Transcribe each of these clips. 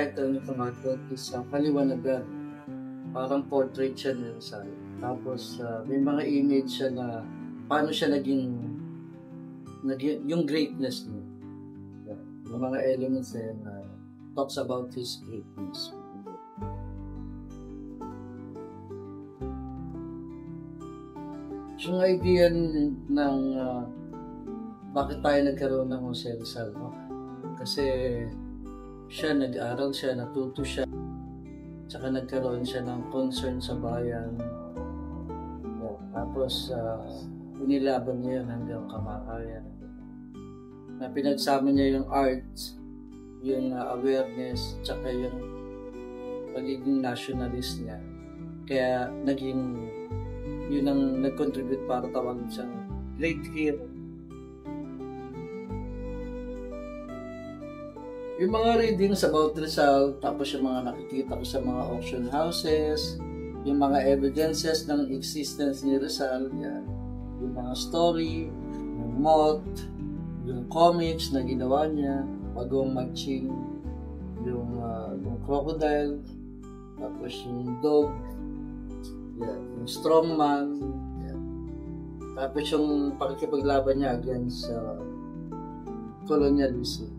title nitong artwork is Kaliwanagan. Parang portrait siya ni Rizal. Tapos may mga image siya na paano siya naging yung greatness niya. Yung mga elements na talks about his greatness. Yung idea ng bakit tayo nagkaroon ng Jose Rizal, no? Kasi siya nag-aral siya, natuto siya, tsaka nagkaroon siya ng concern sa bayan. Tapos inilaban niya yun hanggang kamakayan. Na pinagsama niya yung arts, yung awareness, tsaka yung pagiging nationalist niya. Kaya yun ang nag-contribute para tawagin siyang great hero. Yung mga readings about Rizal, tapos yung mga nakikita ko sa mga auction houses, yung mga evidences ng existence ni Rizal, yan. Yung mga story, yung moth, yung comics na ginawa niya, bagong matching, yung crocodile, tapos yung dog, yan, yung strongman, yan. Tapos yung pakikipaglaban niya against colonialism.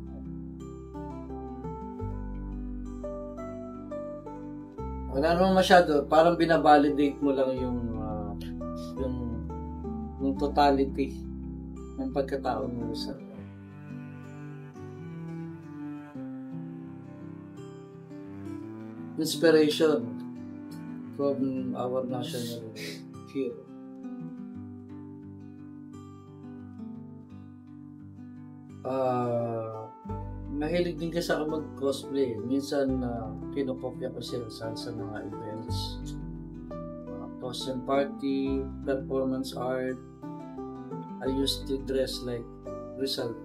Wala naman masyado, parang binabalidate mo lang yung totality ng pagkatao mo sa inspiration from our national hero. Mahilig din kasi ako mag-cosplay. Minsan kinopopya ko si Rizal sa mga events, costume party, performance art. I used to dress like Rizal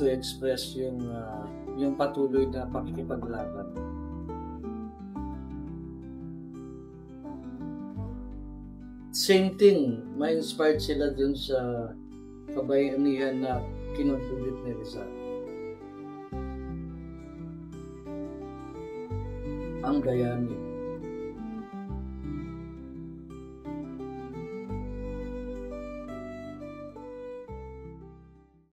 to express yung patuloy na pakikipaglaban. Same thing, ma-inspired sila dun sa kabayanihan na kinontribute ni Rizal. Ang Gayani.